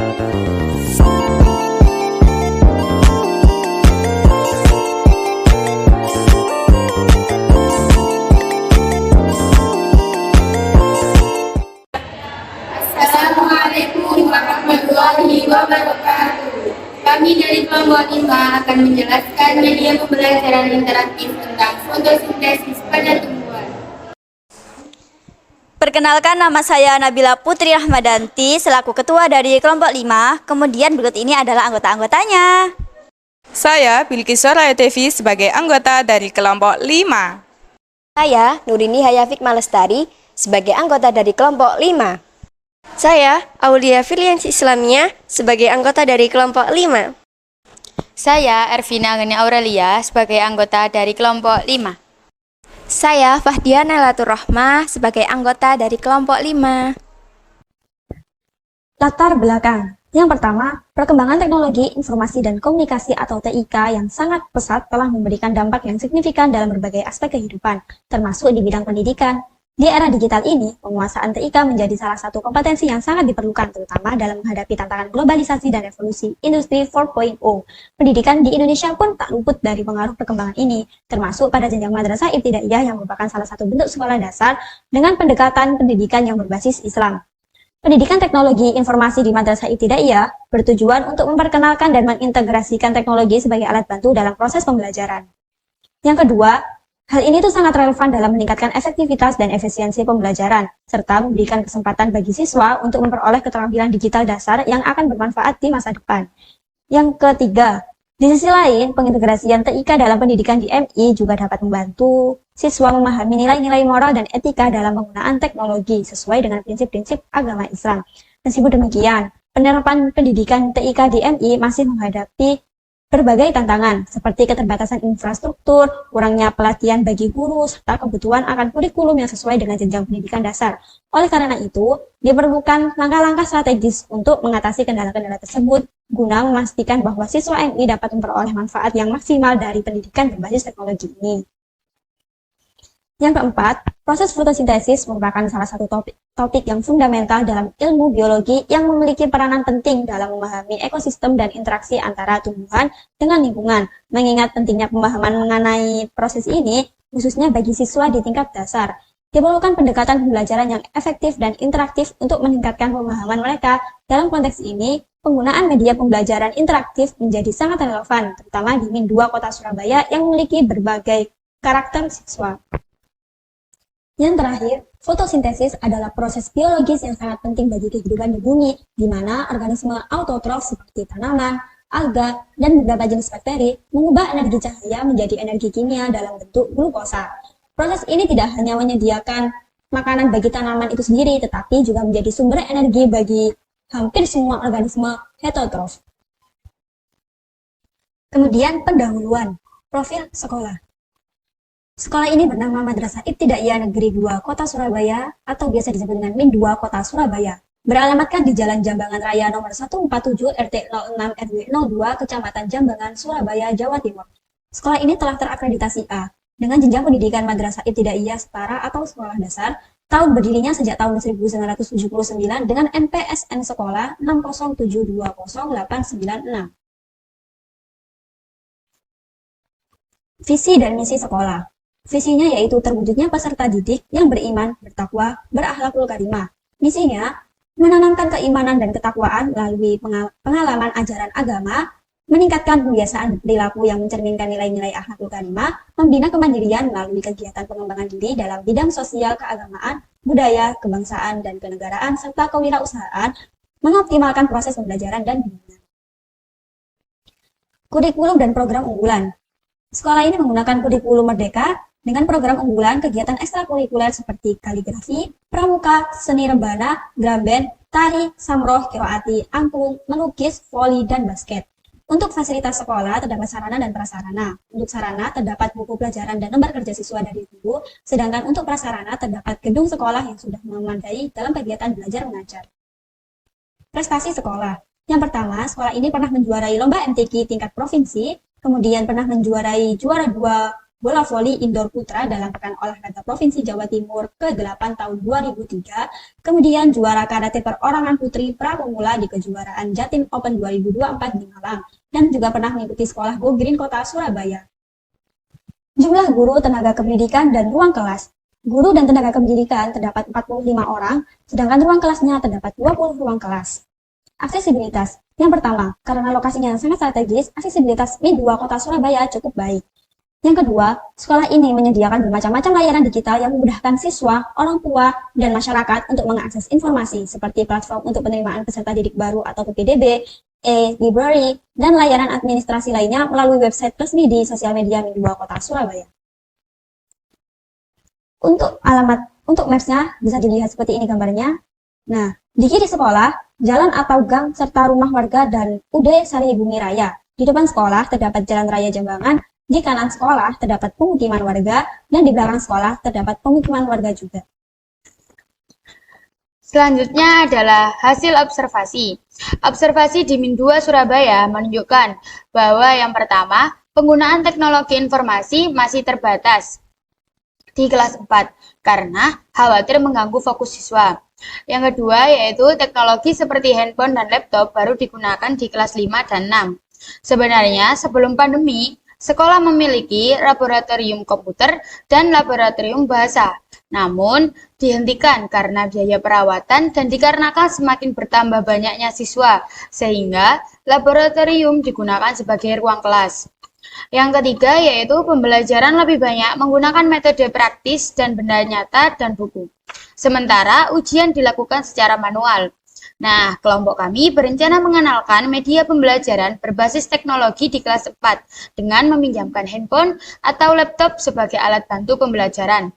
Assalamualaikum warahmatullahi wabarakatuh. Kami dari kelompok 5 akan menjelaskan media pembelajaran interaktif tentang fotosintesis pada tumbuhan. Perkenalkan, nama saya Nabila Putri Rahmadanti selaku ketua dari kelompok 5. Kemudian berikut ini adalah anggota-anggotanya. Saya Bilqis Soraya Devi sebagai anggota dari kelompok 5. Saya Nurini Hayafik Malestari sebagai anggota dari kelompok 5. Saya Aulia Firliansi Islamia sebagai anggota dari kelompok 5. Saya Ervina Angeni Aurelia sebagai anggota dari kelompok 5. Saya Fahdiana Latur Rahmah sebagai anggota dari kelompok 5. Latar belakang. Yang pertama, perkembangan teknologi informasi dan komunikasi atau TIK yang sangat pesat telah memberikan dampak yang signifikan dalam berbagai aspek kehidupan, termasuk di bidang pendidikan. Di era digital ini, penguasaan TIK menjadi salah satu kompetensi yang sangat diperlukan, terutama dalam menghadapi tantangan globalisasi dan revolusi Industri 4.0. Pendidikan di Indonesia pun tak luput dari pengaruh perkembangan ini, termasuk pada jenjang madrasah ibtidaiyah yang merupakan salah satu bentuk sekolah dasar dengan pendekatan pendidikan yang berbasis Islam. Pendidikan teknologi informasi di madrasah ibtidaiyah bertujuan untuk memperkenalkan dan mengintegrasikan teknologi sebagai alat bantu dalam proses pembelajaran. Yang kedua, hal ini tuh sangat relevan dalam meningkatkan efektivitas dan efisiensi pembelajaran, serta memberikan kesempatan bagi siswa untuk memperoleh keterampilan digital dasar yang akan bermanfaat di masa depan. Yang ketiga, di sisi lain, pengintegrasian TIK dalam pendidikan di MI juga dapat membantu siswa memahami nilai-nilai moral dan etika dalam penggunaan teknologi sesuai dengan prinsip-prinsip agama Islam. Meskipun demikian, penerapan pendidikan TIK di MI masih menghadapi berbagai tantangan, seperti keterbatasan infrastruktur, kurangnya pelatihan bagi guru, serta kebutuhan akan kurikulum yang sesuai dengan jenjang pendidikan dasar. Oleh karena itu, diperlukan langkah-langkah strategis untuk mengatasi kendala-kendala tersebut, guna memastikan bahwa siswa MI dapat memperoleh manfaat yang maksimal dari pendidikan berbasis teknologi ini. Yang keempat, proses fotosintesis merupakan salah satu topik yang fundamental dalam ilmu biologi yang memiliki peranan penting dalam memahami ekosistem dan interaksi antara tumbuhan dengan lingkungan. Mengingat pentingnya pemahaman mengenai proses ini, khususnya bagi siswa di tingkat dasar, diperlukan pendekatan pembelajaran yang efektif dan interaktif untuk meningkatkan pemahaman mereka. Dalam konteks ini, penggunaan media pembelajaran interaktif menjadi sangat relevan, terutama di Min 2 Kota Surabaya yang memiliki berbagai karakter siswa. Yang terakhir, fotosintesis adalah proses biologis yang sangat penting bagi kehidupan di bumi, di mana organisme autotrof seperti tanaman, alga, dan beberapa jenis bakteri mengubah energi cahaya menjadi energi kimia dalam bentuk glukosa. Proses ini tidak hanya menyediakan makanan bagi tanaman itu sendiri, tetapi juga menjadi sumber energi bagi hampir semua organisme heterotrof. Kemudian pendahuluan, profil sekolah. Sekolah ini bernama Madrasah Ibtidaiyah Negeri 2 Kota Surabaya atau biasa disebut dengan Min 2 Kota Surabaya. Beralamatkan di Jalan Jambangan Raya nomor 147 RT 06 RW 02 Kecamatan Jambangan, Surabaya, Jawa Timur. Sekolah ini telah terakreditasi A dengan jenjang pendidikan Madrasah Ibtidaiyah Setara atau sekolah dasar. Tahun berdirinya sejak tahun 1979 dengan NPSN sekolah 607200896. Visi dan misi sekolah. Visinya yaitu terwujudnya peserta didik yang beriman, bertakwa, berakhlakul karimah. Misinya, menanamkan keimanan dan ketakwaan melalui pengalaman ajaran agama, meningkatkan kebiasaan perilaku yang mencerminkan nilai-nilai akhlakul karimah, membina kemandirian melalui kegiatan pengembangan diri dalam bidang sosial, keagamaan, budaya, kebangsaan, dan kenegaraan, serta kewirausahaan, mengoptimalkan proses pembelajaran dan bimbingan. Kurikulum dan program unggulan. Sekolah ini menggunakan kurikulum merdeka dengan program unggulan kegiatan ekstrakurikuler seperti kaligrafi, pramuka, seni rebana, drum band, tari, samroh, kiroati, angklung, melukis, voli, dan basket. Untuk fasilitas sekolah terdapat sarana dan prasarana. Untuk sarana terdapat buku pelajaran dan lembar kerja siswa dari guru, sedangkan untuk prasarana terdapat gedung sekolah yang sudah memadai dalam kegiatan belajar mengajar. Prestasi sekolah. Yang pertama, sekolah ini pernah menjuarai lomba MTQ tingkat provinsi, kemudian pernah menjuarai juara 2 bola voli indoor putra dalam Pekan Olahraga Provinsi Jawa Timur ke-8 tahun 2003, kemudian juara karate perorangan putri pramula di kejuaraan Jatim Open 2024 di Malang, dan juga pernah mengikuti sekolah Go Green Kota Surabaya. Jumlah guru, tenaga kependidikan, dan ruang kelas. Guru dan tenaga kependidikan terdapat 45 orang, sedangkan ruang kelasnya terdapat 20 ruang kelas. Aksesibilitas. Yang pertama, karena lokasinya sangat strategis, aksesibilitas Mi 2 Kota Surabaya cukup baik. Yang kedua, sekolah ini menyediakan bermacam-macam layanan digital yang memudahkan siswa, orang tua, dan masyarakat untuk mengakses informasi seperti platform untuk penerimaan peserta didik baru atau PPDB, e-library, dan layanan administrasi lainnya melalui website resmi di sosial media Mi 2 Kota Surabaya. Untuk maps-nya bisa dilihat seperti ini gambarnya. Nah, di kiri sekolah, jalan atau gang serta rumah warga dan UD Sari Bumi Raya. Di depan sekolah terdapat Jalan Raya Jambangan, di kanan sekolah terdapat pemukiman warga, dan di belakang sekolah terdapat pemukiman warga juga. Selanjutnya adalah hasil observasi. Observasi di Min 2 Surabaya menunjukkan bahwa yang pertama, penggunaan teknologi informasi masih terbatas di kelas 4 karena khawatir mengganggu fokus siswa. Yang kedua yaitu teknologi seperti handphone dan laptop baru digunakan di kelas 5 dan 6. Sebenarnya sebelum pandemi, sekolah memiliki laboratorium komputer dan laboratorium bahasa. Namun, dihentikan karena biaya perawatan dan dikarenakan semakin bertambah banyaknya siswa, sehingga laboratorium digunakan sebagai ruang kelas. Yang ketiga yaitu pembelajaran lebih banyak menggunakan metode praktis dan benda nyata dan buku. Sementara ujian dilakukan secara manual. Nah, kelompok kami berencana mengenalkan media pembelajaran berbasis teknologi di kelas 4 dengan meminjamkan handphone atau laptop sebagai alat bantu pembelajaran.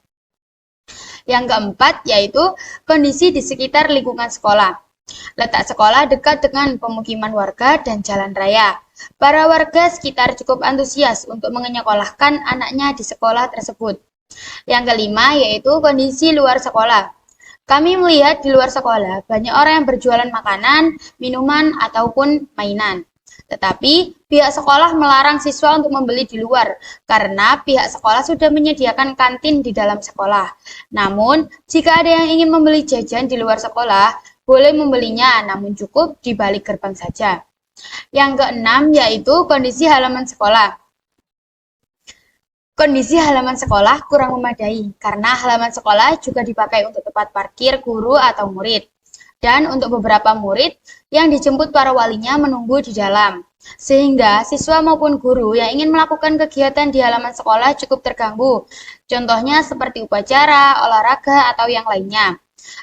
Yang keempat yaitu kondisi di sekitar lingkungan sekolah. Letak sekolah dekat dengan pemukiman warga dan jalan raya. Para warga sekitar cukup antusias untuk menyekolahkan anaknya di sekolah tersebut. Yang kelima yaitu kondisi luar sekolah. Kami melihat di luar sekolah banyak orang yang berjualan makanan, minuman, ataupun mainan. Tetapi pihak sekolah melarang siswa untuk membeli di luar karena pihak sekolah sudah menyediakan kantin di dalam sekolah. Namun, jika ada yang ingin membeli jajan di luar sekolah, boleh membelinya namun cukup di balik gerbang saja. Yang keenam yaitu kondisi halaman sekolah. Kondisi halaman sekolah kurang memadai karena halaman sekolah juga dipakai untuk tempat parkir guru atau murid. Dan untuk beberapa murid yang dijemput para walinya menunggu di dalam. Sehingga siswa maupun guru yang ingin melakukan kegiatan di halaman sekolah cukup terganggu. Contohnya seperti upacara, olahraga, atau yang lainnya.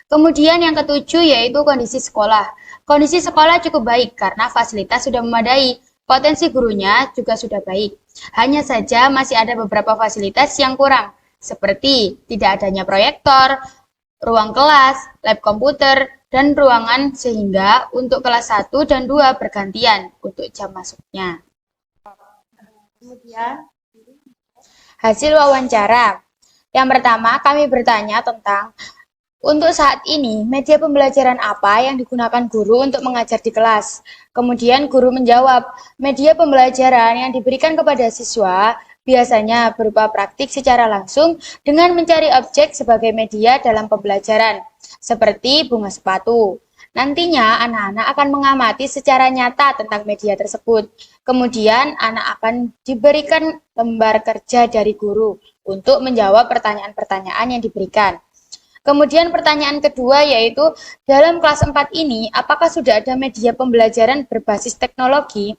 Kemudian yang ketujuh yaitu kondisi sekolah. Kondisi sekolah cukup baik karena fasilitas sudah memadai. Potensi gurunya juga sudah baik. Hanya saja masih ada beberapa fasilitas yang kurang. Seperti tidak adanya proyektor, ruang kelas, lab komputer, dan ruangan sehingga untuk kelas 1 dan 2 bergantian untuk jam masuknya. Kemudian, hasil wawancara. Yang pertama, kami bertanya tentang untuk saat ini, media pembelajaran apa yang digunakan guru untuk mengajar di kelas? Kemudian guru menjawab, media pembelajaran yang diberikan kepada siswa biasanya berupa praktik secara langsung dengan mencari objek sebagai media dalam pembelajaran, seperti bunga sepatu. Nantinya anak-anak akan mengamati secara nyata tentang media tersebut. Kemudian anak akan diberikan lembar kerja dari guru untuk menjawab pertanyaan-pertanyaan yang diberikan. Kemudian pertanyaan kedua yaitu, dalam kelas 4 ini apakah sudah ada media pembelajaran berbasis teknologi?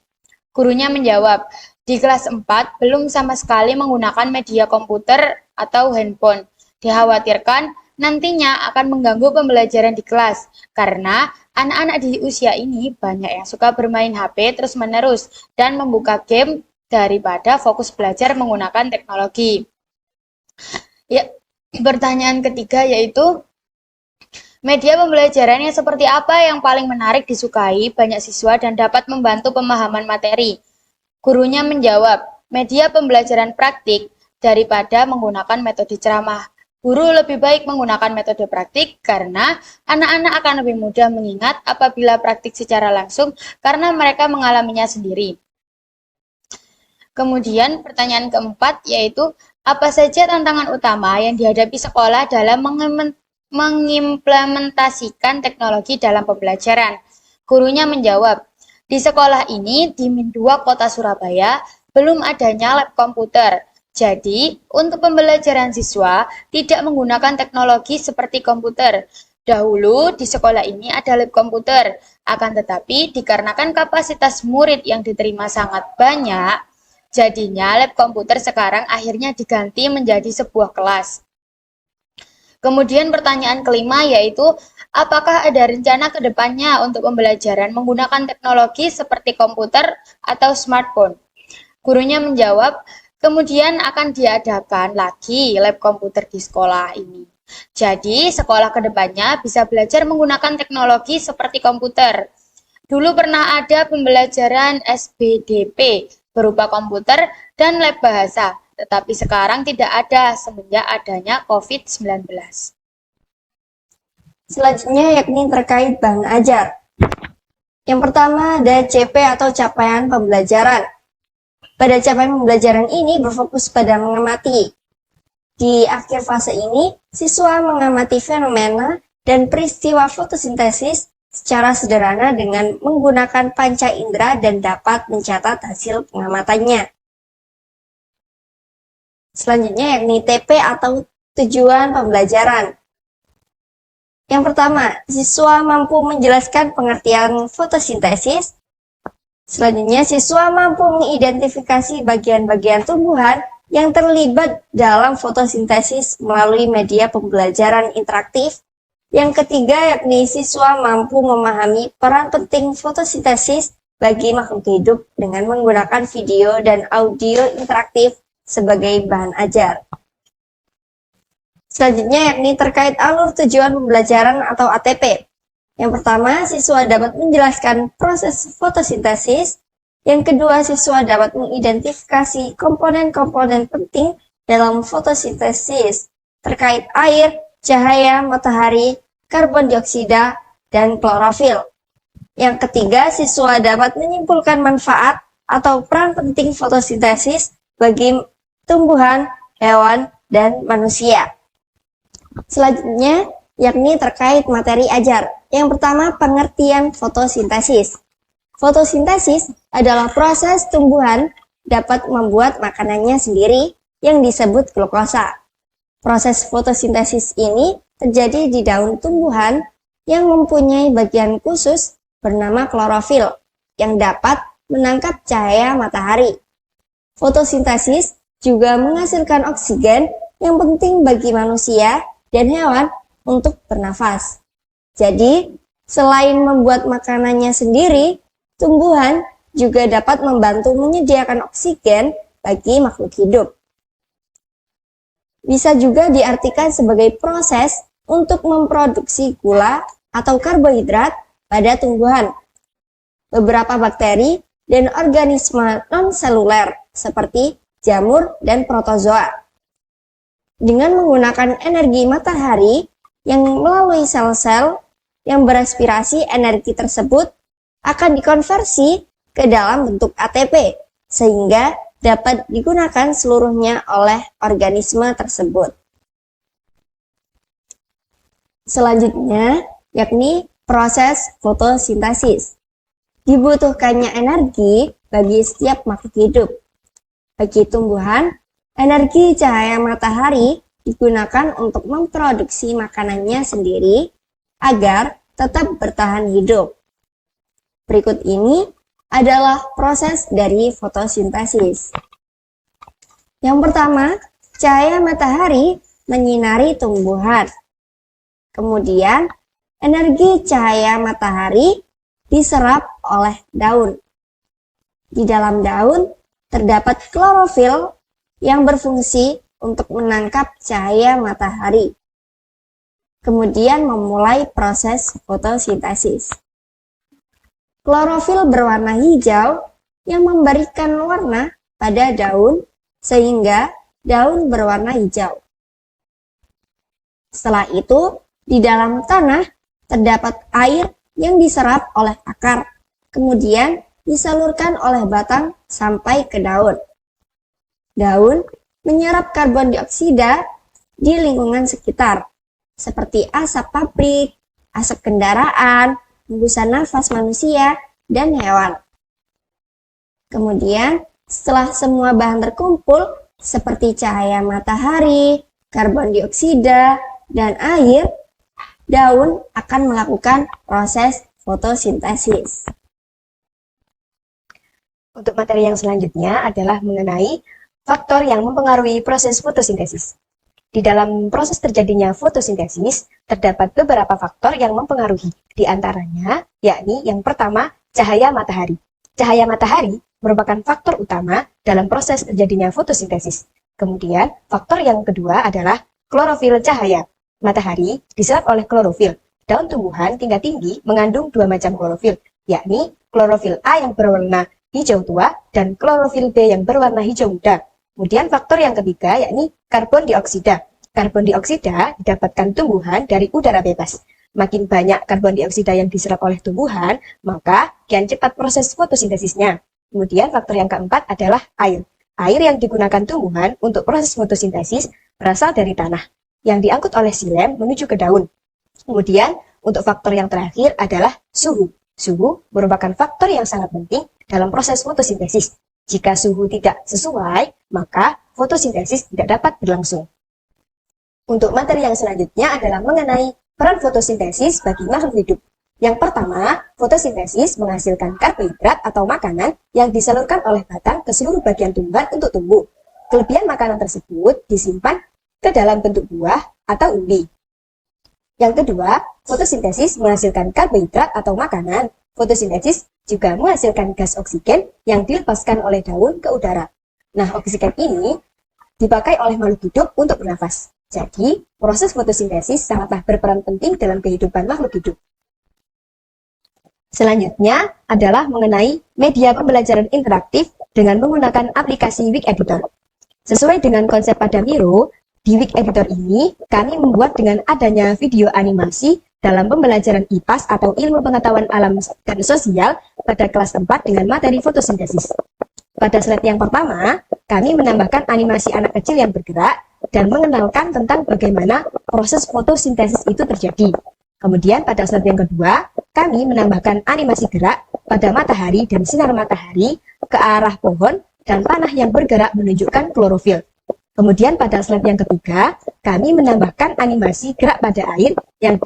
Gurunya menjawab, di kelas 4 belum sama sekali menggunakan media komputer atau handphone. Dikhawatirkan nantinya akan mengganggu pembelajaran di kelas, karena anak-anak di usia ini banyak yang suka bermain HP terus-menerus dan membuka game daripada fokus belajar menggunakan teknologi. Ya, pertanyaan ketiga yaitu, media pembelajaran yang seperti apa yang paling menarik disukai banyak siswa dan dapat membantu pemahaman materi? Gurunya menjawab, media pembelajaran praktik daripada menggunakan metode ceramah. Guru lebih baik menggunakan metode praktik karena anak-anak akan lebih mudah mengingat apabila praktik secara langsung karena mereka mengalaminya sendiri. Kemudian pertanyaan keempat yaitu, Apa saja tantangan utama yang dihadapi sekolah dalam mengimplementasikan teknologi dalam pembelajaran? Gurunya menjawab, di sekolah ini di Min 2 Kota Surabaya belum adanya lab komputer. Jadi, untuk pembelajaran siswa tidak menggunakan teknologi seperti komputer. Dahulu di sekolah ini ada lab komputer, akan tetapi dikarenakan kapasitas murid yang diterima sangat banyak, jadinya lab komputer sekarang akhirnya diganti menjadi sebuah kelas. Kemudian pertanyaan kelima yaitu, apakah ada rencana ke depannya untuk pembelajaran menggunakan teknologi seperti komputer atau smartphone? Gurunya menjawab, kemudian akan diadakan lagi lab komputer di sekolah ini. Jadi, sekolah ke depannya bisa belajar menggunakan teknologi seperti komputer. Dulu pernah ada pembelajaran SBDP berupa komputer dan lab bahasa, tetapi sekarang tidak ada semenjak adanya COVID-19. Selanjutnya yakni terkait bahan ajar. Yang pertama ada CP atau capaian pembelajaran. Pada capaian pembelajaran ini berfokus pada mengamati. Di akhir fase ini, siswa mengamati fenomena dan peristiwa fotosintesis secara sederhana dengan menggunakan panca indera dan dapat mencatat hasil pengamatannya. Selanjutnya yakni TP atau tujuan pembelajaran. Yang pertama, siswa mampu menjelaskan pengertian fotosintesis. Selanjutnya, siswa mampu mengidentifikasi bagian-bagian tumbuhan yang terlibat dalam fotosintesis melalui media pembelajaran interaktif. Yang ketiga, yakni siswa mampu memahami peran penting fotosintesis bagi makhluk hidup dengan menggunakan video dan audio interaktif sebagai bahan ajar. Selanjutnya yakni terkait alur tujuan pembelajaran atau ATP. Yang pertama, siswa dapat menjelaskan proses fotosintesis. Yang kedua, siswa dapat mengidentifikasi komponen-komponen penting dalam fotosintesis terkait air, cahaya, matahari, karbon dioksida, dan klorofil. Yang ketiga, siswa dapat menyimpulkan manfaat atau peran penting fotosintesis bagi tumbuhan, hewan, dan manusia. Selanjutnya, yakni terkait materi ajar. Yang pertama, pengertian fotosintesis. Fotosintesis adalah proses tumbuhan dapat membuat makanannya sendiri yang disebut glukosa. Proses fotosintesis ini terjadi di daun tumbuhan yang mempunyai bagian khusus bernama klorofil yang dapat menangkap cahaya matahari. Fotosintesis juga menghasilkan oksigen yang penting bagi manusia dan hewan untuk bernafas. Jadi, selain membuat makanannya sendiri, tumbuhan juga dapat membantu menyediakan oksigen bagi makhluk hidup. Bisa juga diartikan sebagai proses untuk memproduksi gula atau karbohidrat pada tumbuhan. Beberapa bakteri dan organisme non-seluler seperti jamur dan protozoa. Dengan menggunakan energi matahari yang melalui sel-sel yang beraspirasi, energi tersebut akan dikonversi ke dalam bentuk ATP, sehingga dapat digunakan seluruhnya oleh organisme tersebut. Selanjutnya, yakni proses fotosintesis. Dibutuhkannya energi bagi setiap makhluk hidup. Bagi tumbuhan, energi cahaya matahari digunakan untuk memproduksi makanannya sendiri agar tetap bertahan hidup. Berikut ini adalah proses dari fotosintesis. Yang pertama, cahaya matahari menyinari tumbuhan. Kemudian, energi cahaya matahari diserap oleh daun. Di dalam daun terdapat klorofil yang berfungsi untuk menangkap cahaya matahari. Kemudian memulai proses fotosintesis. Klorofil berwarna hijau yang memberikan warna pada daun sehingga daun berwarna hijau. Setelah itu, di dalam tanah terdapat air yang diserap oleh akar, kemudian disalurkan oleh batang sampai ke daun. Daun menyerap karbon dioksida di lingkungan sekitar, seperti asap pabrik, asap kendaraan, hembusan nafas manusia, dan hewan. Kemudian, setelah semua bahan terkumpul, seperti cahaya matahari, karbon dioksida, dan air, daun akan melakukan proses fotosintesis. Untuk materi yang selanjutnya adalah mengenai faktor yang mempengaruhi proses fotosintesis. Di dalam proses terjadinya fotosintesis, terdapat beberapa faktor yang mempengaruhi. Di antaranya, yakni yang pertama, cahaya matahari. Cahaya matahari merupakan faktor utama dalam proses terjadinya fotosintesis. Kemudian, faktor yang kedua adalah klorofil cahaya. Matahari diserap oleh klorofil. Daun tumbuhan tingkat tinggi mengandung dua macam klorofil, yakni klorofil A yang berwarna hijau tua dan klorofil B yang berwarna hijau muda. Kemudian faktor yang ketiga yakni karbon dioksida. Karbon dioksida didapatkan tumbuhan dari udara bebas. Makin banyak karbon dioksida yang diserap oleh tumbuhan, maka kian cepat proses fotosintesisnya. Kemudian faktor yang keempat adalah air. Air yang digunakan tumbuhan untuk proses fotosintesis berasal dari tanah, yang diangkut oleh silem menuju ke daun. Kemudian untuk faktor yang terakhir adalah suhu. Suhu merupakan faktor yang sangat penting dalam proses fotosintesis. Jika suhu tidak sesuai, maka fotosintesis tidak dapat berlangsung. Untuk materi yang selanjutnya adalah mengenai peran fotosintesis bagi makhluk hidup. Yang pertama, fotosintesis menghasilkan karbohidrat atau makanan yang disalurkan oleh batang ke seluruh bagian tumbuhan untuk tumbuh. Kelebihan makanan tersebut disimpan ke dalam bentuk buah atau umbi. Yang kedua, fotosintesis menghasilkan karbohidrat atau makanan. Fotosintesis juga menghasilkan gas oksigen yang dilepaskan oleh daun ke udara. Nah, oksigen ini dipakai oleh makhluk hidup untuk bernafas. Jadi, proses fotosintesis sangatlah berperan penting dalam kehidupan makhluk hidup. Selanjutnya adalah mengenai media pembelajaran interaktif dengan menggunakan aplikasi Wik Editor. Sesuai dengan konsep pada Miro, di Wik Editor ini kami membuat dengan adanya video animasi dalam pembelajaran IPAS atau Ilmu Pengetahuan Alam dan Sosial pada kelas 4 dengan materi fotosintesis. Pada slide yang pertama, kami menambahkan animasi anak kecil yang bergerak dan mengenalkan tentang bagaimana proses fotosintesis itu terjadi. Kemudian pada slide yang kedua, kami menambahkan animasi gerak pada matahari dan sinar matahari ke arah pohon dan tanah yang bergerak menunjukkan klorofil. Kemudian pada slide yang ketiga, kami menambahkan animasi gerak pada air yang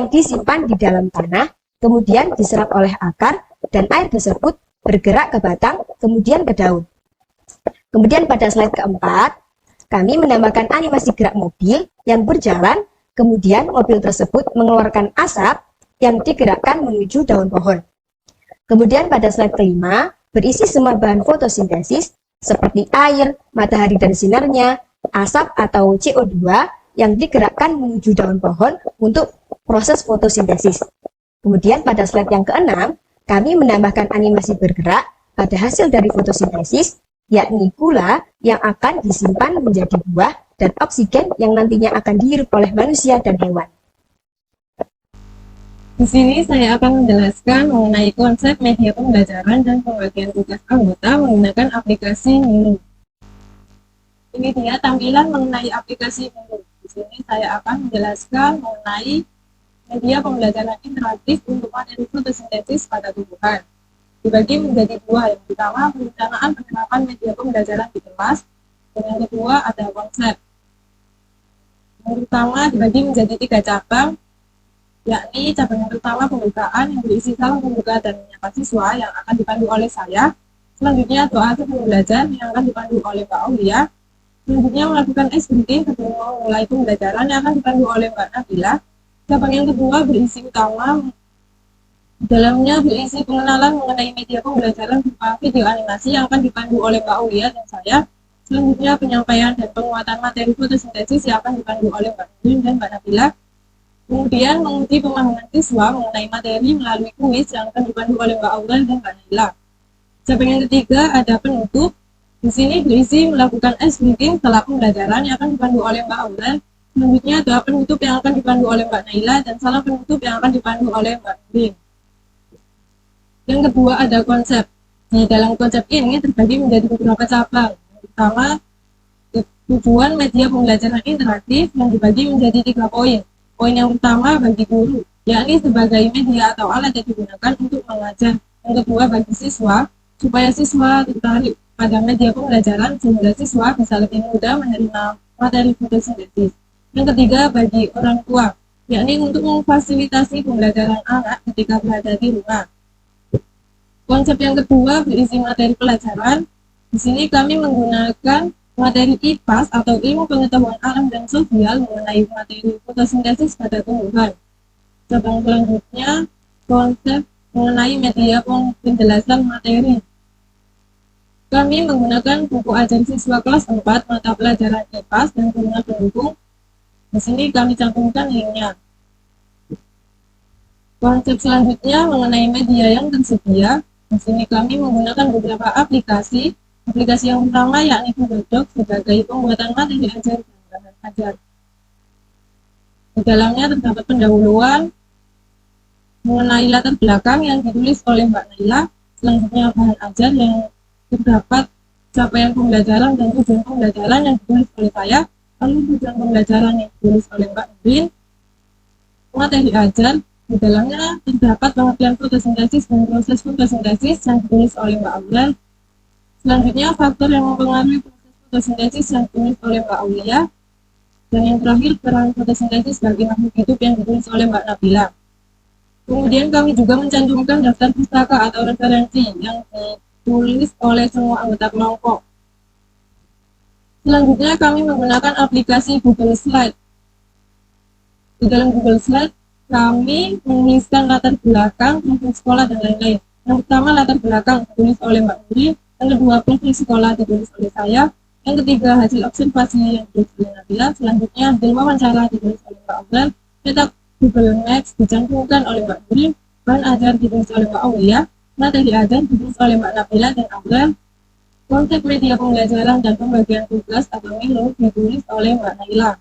disimpan di dalam tanah, kemudian diserap oleh akar, dan air tersebut bergerak ke batang, kemudian ke daun. Kemudian pada slide keempat, kami menambahkan animasi gerak mobil yang berjalan, kemudian mobil tersebut mengeluarkan asap yang digerakkan menuju daun pohon. Kemudian pada slide kelima, berisi semua bahan fotosintesis, seperti air, matahari dan sinarnya, asap atau CO2 yang digerakkan menuju daun pohon untuk proses fotosintesis. Kemudian pada slide yang keenam, kami menambahkan animasi bergerak pada hasil dari fotosintesis, yakni gula yang akan disimpan menjadi buah dan oksigen yang nantinya akan dihirup oleh manusia dan hewan. Di sini saya akan menjelaskan mengenai konsep media pembelajaran dan pembagian tugas anggota menggunakan aplikasi Miro. Ini dia tampilan mengenai aplikasi Miro. Di sini saya akan menjelaskan mengenai media pembelajaran interaktif untuk materi fotosintesis pada tumbuhan. Dibagi menjadi dua. Yang pertama, perencanaan penerapan media pembelajaran di kelas, dan yang kedua ada konsep. Yang pertama dibagi menjadi 3 cabang, yakni cabang yang pertama pembukaan yang berisi salam pembuka dan menyapa siswa yang akan dipandu oleh saya. Selanjutnya doa sebelum belajar yang akan dipandu oleh Mbak Aulia. Selanjutnya melakukan ice breaking sebelum memulai pembelajaran yang akan dipandu oleh Mbak Nabila. Cabang yang kedua berisi utama, dalamnya berisi pengenalan mengenai media pembelajaran berupa video animasi yang akan dipandu oleh Mbak Aulia dan saya. Selanjutnya penyampaian dan penguatan materi fotosintesis yang akan dipandu oleh Mbak Nabila dan Mbak Nabila. Kemudian menguji pemahaman siswa mengenai materi melalui kuis yang akan dipandu oleh Mbak Aurel dan Mbak Naila. Cabang yang ketiga ada penutup. Di sini berisi melakukan ice breaking setelah pembelajaran yang akan dipandu oleh Mbak Aurel. Selanjutnya doa penutup yang akan dipandu oleh Mbak Naila dan salam penutup yang akan dipandu oleh Mbak Nurdin. Yang kedua ada konsep. Nah, dalam konsep ini terbagi menjadi beberapa cabang. Yang pertama Tujuan media pembelajaran interaktif yang dibagi menjadi 3 poin. Poin yang pertama bagi guru, yakni sebagai media atau alat yang digunakan untuk mengajar. Yang kedua bagi siswa, supaya siswa tertarik pada media pembelajaran sehingga siswa bisa lebih mudah menerima materi fotosintesis. Yang ketiga bagi orang tua, yakni untuk memfasilitasi pembelajaran anak ketika berada di rumah. Konsep yang kedua berisi materi pelajaran. Di sini kami menggunakan materi IPAS atau ilmu pengetahuan alam dan sosial mengenai materi fotosintesis pada tumbuhan. Cabang selanjutnya konsep mengenai media penjelasan materi. Kami menggunakan buku ajar siswa kelas 4 mata pelajaran IPAS dan jurnal pendukung. Di sini kami cantumkan linknya. Konsep selanjutnya mengenai media yang tersedia. Di sini kami menggunakan beberapa aplikasi. Aplikasi yang pertama yakni Google Docs sebagai pembuatan materi ajar dan bahan ajar. Di dalamnya terdapat pendahuluan mengenai latar belakang yang ditulis oleh Mbak Naila. Selanjutnya bahan ajar yang terdapat capaian pembelajaran dan tujuan pembelajaran yang ditulis oleh saya. Lalu tujuan pembelajaran yang ditulis oleh Mbak Nurin. Materi ajar, di dalamnya terdapat pengertian fotosintesis dan proses fotosintesis yang ditulis oleh Mbak Aurel. Selanjutnya faktor yang mempengaruhi proses fotosintesis yang ditulis oleh Mbak Aulia. Dan yang terakhir peran fotosintesis bagi makhluk hidup yang ditulis oleh Mbak Nabila. Kemudian kami juga mencantumkan daftar pustaka atau referensi yang ditulis oleh semua anggota kelompok. Selanjutnya kami menggunakan aplikasi Google Slide. Di dalam Google Slide kami menuliskan latar belakang, profil sekolah dan lain-lain. Yang pertama latar belakang ditulis oleh Mbak Nuri. Yang kedua, profil sekolah ditulis oleh saya. Yang ketiga, hasil observasi yang ditulis oleh Nabila. Selanjutnya, hasil wawancara ditulis oleh Mbak Aurel. Cetak Google Maps dicantumkan oleh Mbak Nuri. Bahan ajar ditulis oleh Mbak Aulia. Materi ajar ditulis oleh Mbak Nabila dan Aurel. Konsep media pembelajaran dan pembagian tugas atau MILO ditulis oleh Mbak Naila.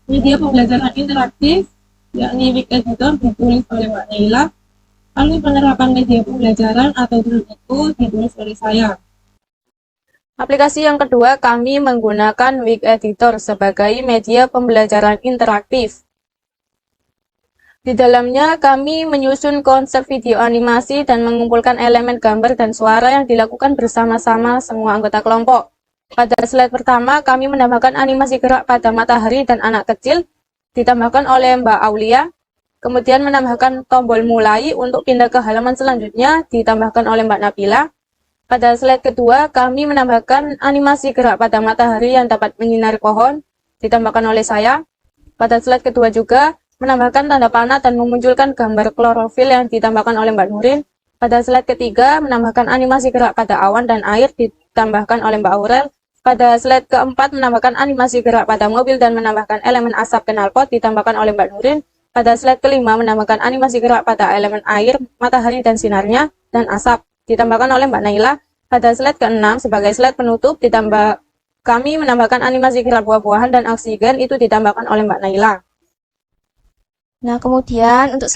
Media pembelajaran interaktif, yakni Wik Editor ditulis oleh Mbak Naila. Lalu penerapan media pembelajaran atau itu ditulis oleh saya. Aplikasi yang kedua, kami menggunakan Wik Editor sebagai media pembelajaran interaktif. Di dalamnya kami menyusun konsep video animasi dan mengumpulkan elemen gambar dan suara yang dilakukan bersama-sama semua anggota kelompok. Pada slide pertama, kami menambahkan animasi gerak pada matahari dan anak kecil, ditambahkan oleh Mbak Aulia. Kemudian menambahkan tombol mulai untuk pindah ke halaman selanjutnya, ditambahkan oleh Mbak Nabila. Pada slide kedua, kami menambahkan animasi gerak pada matahari yang dapat menyinari pohon, ditambahkan oleh saya. Pada slide kedua juga, menambahkan tanda panah dan memunculkan gambar klorofil yang ditambahkan oleh Mbak Nurin. Pada slide ketiga, menambahkan animasi gerak pada awan dan air, ditambahkan oleh Mbak Aurel. Pada slide keempat, menambahkan animasi gerak pada mobil dan menambahkan elemen asap knalpot, ditambahkan oleh Mbak Nurin. Pada slide kelima, menambahkan animasi gerak pada elemen air, matahari dan sinarnya, dan asap, ditambahkan oleh Mbak Naila. Pada slide ke-6, sebagai slide penutup, kami menambahkan animasi gerak buah-buahan dan oksigen, itu ditambahkan oleh Mbak Naila. Nah, kemudian untuk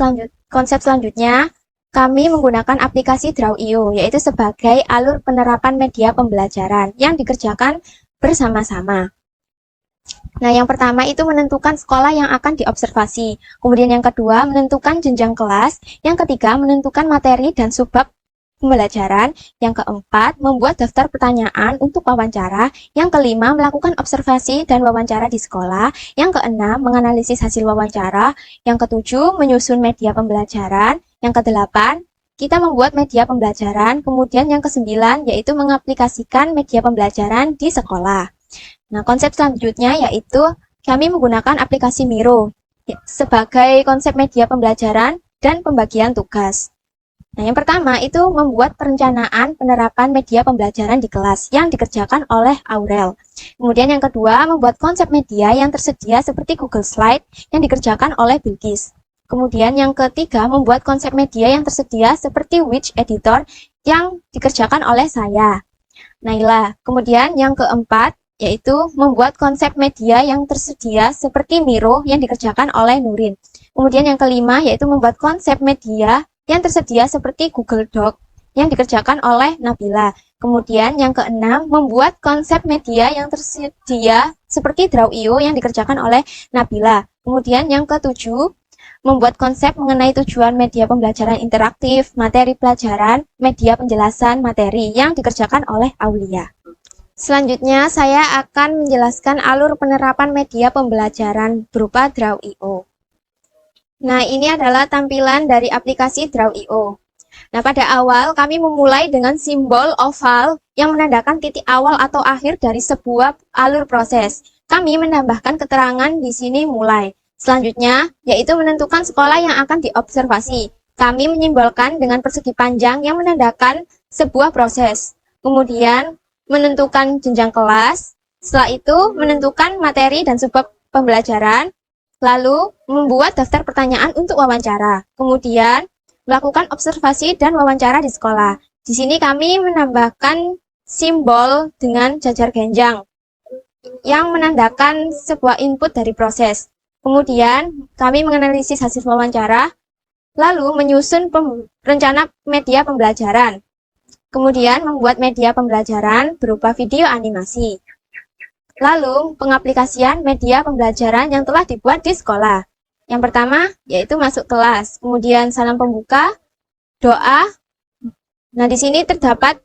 konsep selanjutnya, kami menggunakan aplikasi Draw.io, yaitu sebagai alur penerapan media pembelajaran yang dikerjakan bersama-sama. Nah, yang pertama itu menentukan sekolah yang akan diobservasi. Kemudian yang kedua, menentukan jenjang kelas. Yang ketiga, menentukan materi dan subbab pembelajaran. Yang keempat, membuat daftar pertanyaan untuk wawancara. Yang kelima, melakukan observasi dan wawancara di sekolah. Yang keenam, menganalisis hasil wawancara. Yang ketujuh, menyusun media pembelajaran. Yang kedelapan, kita membuat media pembelajaran. Kemudian yang kesembilan, yaitu mengaplikasikan media pembelajaran di sekolah. Nah, konsep selanjutnya yaitu kami menggunakan aplikasi Miro sebagai konsep media pembelajaran dan pembagian tugas. Nah, yang pertama itu membuat perencanaan penerapan media pembelajaran di kelas yang dikerjakan oleh Aurel. Kemudian yang kedua, membuat konsep media yang tersedia seperti Google Slide yang dikerjakan oleh Bilkis. Kemudian yang ketiga, membuat konsep media yang tersedia seperti Wik Editor yang dikerjakan oleh saya, Naila. Kemudian yang keempat, yaitu membuat konsep media yang tersedia seperti Miro yang dikerjakan oleh Nurin. Kemudian yang kelima, yaitu membuat konsep media yang tersedia seperti Google Doc yang dikerjakan oleh Nabila. Kemudian yang keenam, membuat konsep media yang tersedia seperti Draw.io yang dikerjakan oleh Nabila. Kemudian yang ketujuh, membuat konsep mengenai tujuan media pembelajaran interaktif, materi pelajaran, media penjelasan materi yang dikerjakan oleh Aulia. Selanjutnya, saya akan menjelaskan alur penerapan media pembelajaran berupa Draw.io. Nah, ini adalah tampilan dari aplikasi Draw.io. Nah, pada awal kami memulai dengan simbol oval yang menandakan titik awal atau akhir dari sebuah alur proses. Kami menambahkan keterangan di sini mulai. Selanjutnya, yaitu menentukan sekolah yang akan diobservasi. Kami menyimbolkan dengan persegi panjang yang menandakan sebuah proses. Kemudian, menentukan jenjang kelas. Setelah itu, menentukan materi dan subbab pembelajaran. Lalu, membuat daftar pertanyaan untuk wawancara. Kemudian, melakukan observasi dan wawancara di sekolah. Di sini kami menambahkan simbol dengan jajar genjang yang menandakan sebuah input dari proses. Kemudian, kami menganalisis hasil wawancara, lalu menyusun rencana media pembelajaran. Kemudian, membuat media pembelajaran berupa video animasi. Lalu, pengaplikasian media pembelajaran yang telah dibuat di sekolah. Yang pertama, yaitu masuk kelas. Kemudian salam pembuka, doa. Nah, di sini terdapat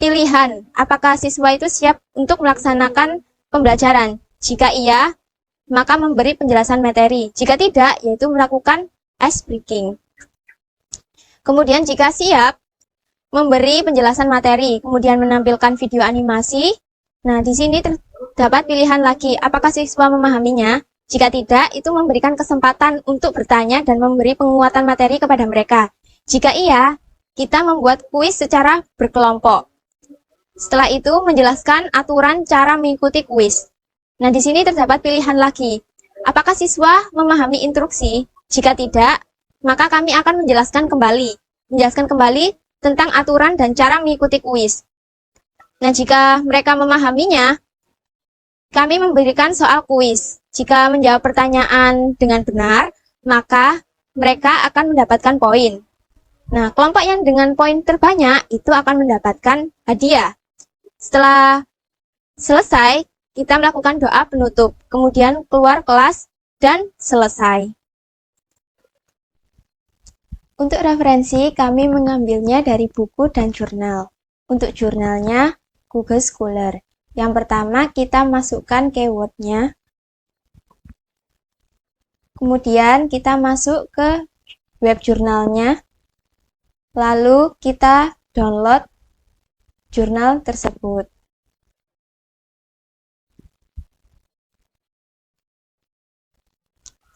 pilihan apakah siswa itu siap untuk melaksanakan pembelajaran. Jika iya, maka memberi penjelasan materi. Jika tidak, yaitu melakukan ice breaking. Kemudian jika siap, memberi penjelasan materi. Kemudian menampilkan video animasi. Nah, di sini terdapat pilihan lagi apakah siswa memahaminya. Jika tidak, itu memberikan kesempatan untuk bertanya dan memberi penguatan materi kepada mereka. Jika iya, kita membuat kuis secara berkelompok. Setelah itu, menjelaskan aturan cara mengikuti kuis. Nah, di sini terdapat pilihan lagi. Apakah siswa memahami instruksi? Jika tidak, maka kami akan menjelaskan kembali tentang aturan dan cara mengikuti kuis. Nah, jika mereka memahaminya, kami memberikan soal kuis. Jika menjawab pertanyaan dengan benar, maka mereka akan mendapatkan poin. Nah, kelompok yang dengan poin terbanyak itu akan mendapatkan hadiah. Setelah selesai, kita melakukan doa penutup, kemudian keluar kelas dan selesai. Untuk referensi, kami mengambilnya dari buku dan jurnal. Untuk jurnalnya, Google Scholar. Yang pertama, kita masukkan keyword-nya. Kemudian kita masuk ke web jurnalnya. Lalu kita download jurnal tersebut.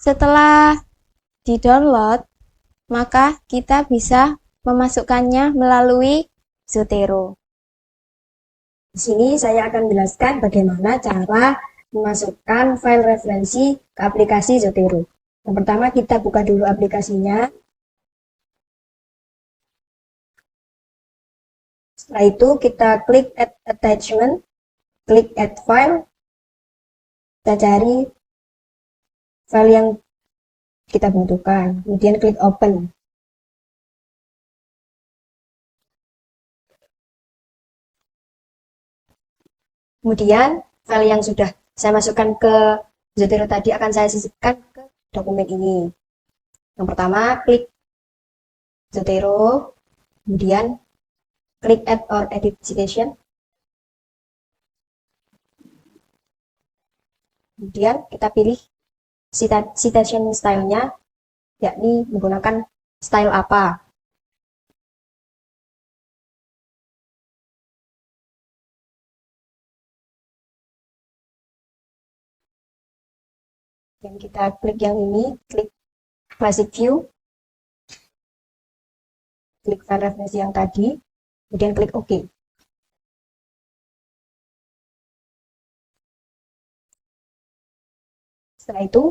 Setelah di-download, maka kita bisa memasukkannya melalui Zotero. Di sini saya akan menjelaskan bagaimana cara memasukkan file referensi ke aplikasi Zotero. Yang pertama, kita buka dulu aplikasinya. Setelah itu, kita klik Add Attachment, klik Add File, kita cari file yang kita butuhkan, kemudian klik Open. Kemudian, file yang sudah saya masukkan ke Zotero tadi akan saya sisipkan ke dokumen ini. Yang pertama, klik Zotero, kemudian klik Add or Edit Citation. Kemudian kita pilih citation style-nya, yakni menggunakan style apa. Dan kita klik yang ini, klik Classic View, klik file referensi yang tadi, kemudian klik OK. Setelah itu,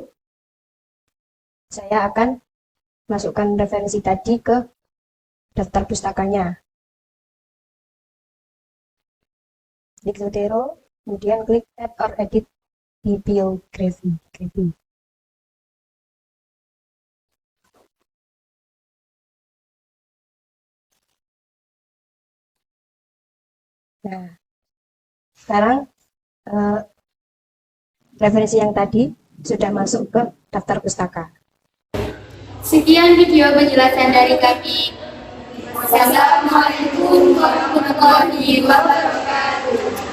saya akan masukkan referensi tadi ke daftar pustakanya. Klik Zotero, kemudian klik Add or Edit Bibliography. Nah, sekarang referensi yang tadi sudah masuk ke daftar pustaka. Sekian video penjelasan dari kami. Wassalamualaikum warahmatullahi wabarakatuh.